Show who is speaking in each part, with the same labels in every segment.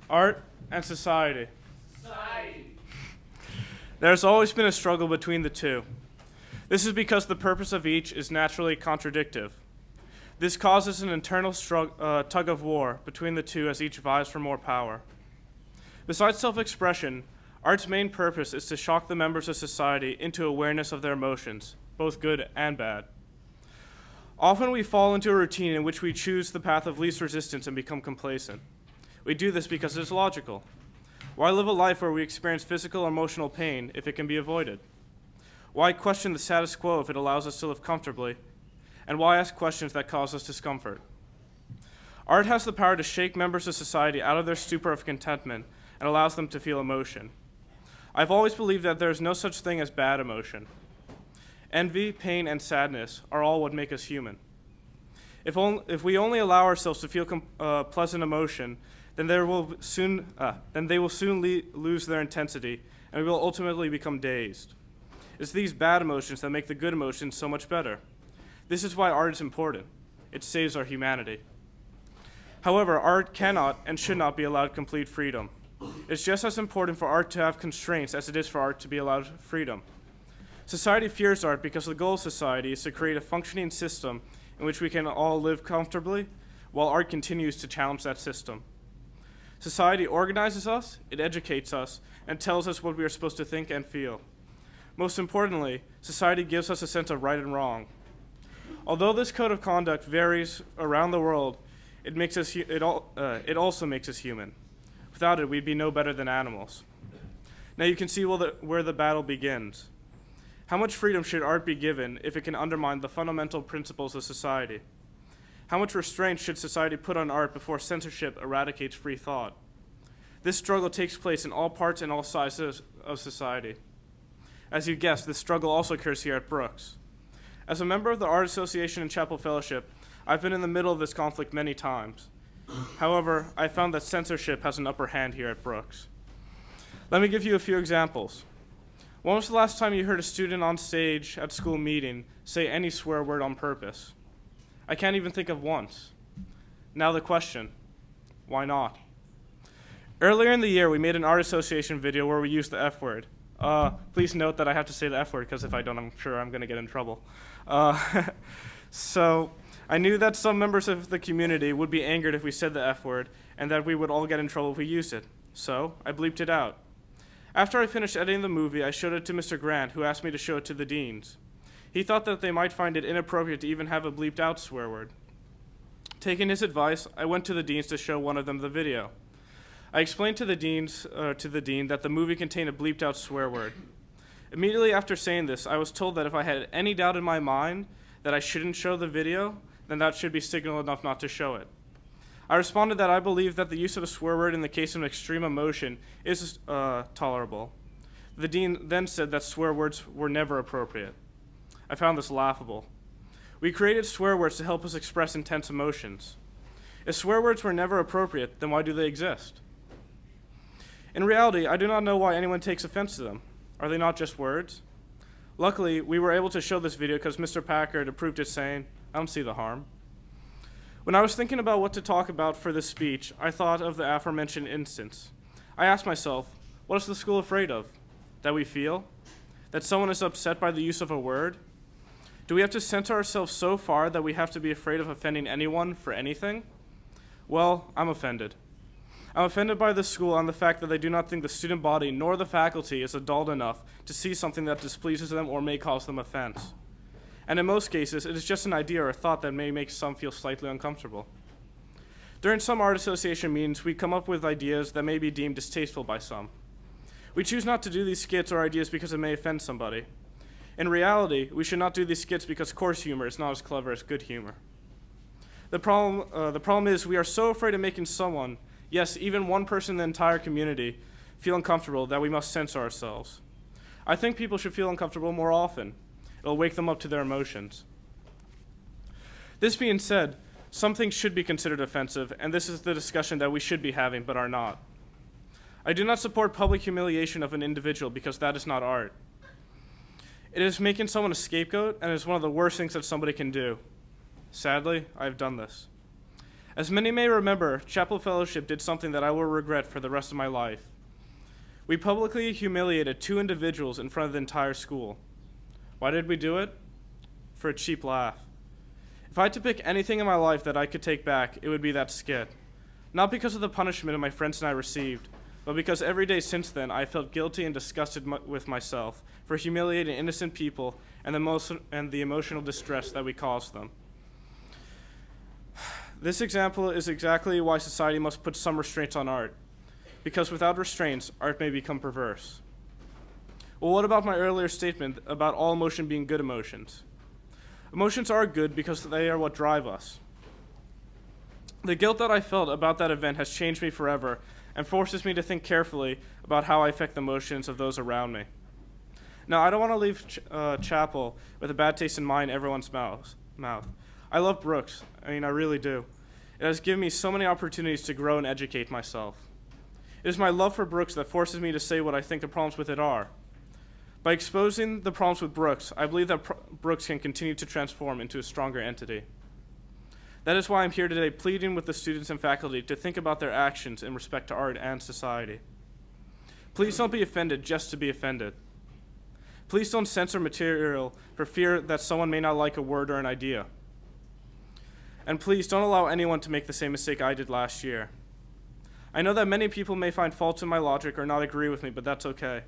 Speaker 1: Art and society. There's always been a struggle between the two. This is because the purpose of each is naturally contradictive. This causes an internal tug of war between the two as each vies for more power. Besides self-expression, art's main purpose is to shock the members of society into awareness of their emotions, both good and bad. Often we fall into a routine in which we choose the path of least resistance and become complacent. We do this because it is logical. Why live a life where we experience physical or emotional pain if it can be avoided? Why question the status quo if it allows us to live comfortably? And why ask questions that cause us discomfort? Art has the power to shake members of society out of their stupor of contentment and allows them to feel emotion. I've always believed that there is no such thing as bad emotion. Envy, pain, and sadness are all what make us human. If we only allow ourselves to feel pleasant emotion, then they will soon lose their intensity, and we will ultimately become dazed. It's these bad emotions that make the good emotions so much better. This is why art is important. It saves our humanity. However, art cannot and should not be allowed complete freedom. It's just as important for art to have constraints as it is for art to be allowed freedom. Society fears art because the goal of society is to create a functioning system in which we can all live comfortably, while art continues to challenge that system. Society organizes us, it educates us, and tells us what we are supposed to think and feel. Most importantly, society gives us a sense of right and wrong. Although this code of conduct varies around the world, it also makes us human. Without it, we'd be no better than animals. Now you can see where the battle begins. How much freedom should art be given if it can undermine the fundamental principles of society? How much restraint should society put on art before censorship eradicates free thought? This struggle takes place in all parts and all sizes of society. As you guessed, this struggle also occurs here at Brooks. As a member of the Art Association and Chapel Fellowship, I've been in the middle of this conflict many times. However, I found that censorship has an upper hand here at Brooks. Let me give you a few examples. When was the last time you heard a student on stage at school meeting say any swear word on purpose? I can't even think of once. Now the question, why not? Earlier in the year, we made an art association video where we used the F word. Please note that I have to say the F word because if I don't, I'm sure I'm going to get in trouble. So I knew that some members of the community would be angered if we said the F word and that we would all get in trouble if we used it. So I bleeped it out. After I finished editing the movie, I showed it to Mr. Grant, who asked me to show it to the deans. He thought that they might find it inappropriate to even have a bleeped out swear word. Taking his advice, I went to the deans to show one of them the video. I explained to the dean that the movie contained a bleeped out swear word. Immediately after saying this, I was told that if I had any doubt in my mind that I shouldn't show the video, then that should be signal enough not to show it. I responded that I believe that the use of a swear word in the case of extreme emotion is tolerable. The dean then said that swear words were never appropriate. I found this laughable. We created swear words to help us express intense emotions. If swear words were never appropriate, then why do they exist? In reality, I do not know why anyone takes offense to them. Are they not just words? Luckily, we were able to show this video because Mr. Packard approved it, saying, "I don't see the harm." When I was thinking about what to talk about for this speech, I thought of the aforementioned instance. I asked myself, what is the school afraid of? That we feel? That someone is upset by the use of a word? Do we have to censor ourselves so far that we have to be afraid of offending anyone for anything? Well, I'm offended. I'm offended by the school on the fact that they do not think the student body nor the faculty is adult enough to see something that displeases them or may cause them offense. And in most cases, it is just an idea or a thought that may make some feel slightly uncomfortable. During some art association meetings, we come up with ideas that may be deemed distasteful by some. We choose not to do these skits or ideas because it may offend somebody. In reality, we should not do these skits because coarse humor is not as clever as good humor. The problem is we are so afraid of making someone, yes, even one person in the entire community, feel uncomfortable that we must censor ourselves. I think people should feel uncomfortable more often. It'll wake them up to their emotions. This being said, some things should be considered offensive, and this is the discussion that we should be having but are not. I do not support public humiliation of an individual because that is not art. It is making someone a scapegoat, and it is one of the worst things that somebody can do. Sadly, I have done this. As many may remember, Chapel Fellowship did something that I will regret for the rest of my life. We publicly humiliated 2 individuals in front of the entire school. Why did we do it? For a cheap laugh. If I had to pick anything in my life that I could take back, it would be that skit. Not because of the punishment my friends and I received, but because every day since then I felt guilty and disgusted with myself for humiliating innocent people and the emotional distress that we caused them. This example is exactly why society must put some restraints on art, because without restraints, art may become perverse. Well, what about my earlier statement about all emotion being good emotions? Emotions are good because they are what drive us. The guilt that I felt about that event has changed me forever and forces me to think carefully about how I affect the emotions of those around me. Now, I don't want to leave chapel with a bad taste in my and everyone's mouth. I love Brooks. I really do. It has given me so many opportunities to grow and educate myself. It is my love for Brooks that forces me to say what I think the problems with it are. By exposing the problems with Brooks, I believe that Brooks can continue to transform into a stronger entity. That is why I'm here today pleading with the students and faculty to think about their actions in respect to art and society. Please don't be offended just to be offended. Please don't censor material for fear that someone may not like a word or an idea. And please don't allow anyone to make the same mistake I did last year. I know that many people may find faults in my logic or not agree with me, but that's okay.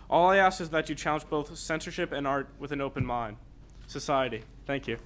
Speaker 1: All I ask is that you challenge both censorship and art with an open mind. Society. Thank you.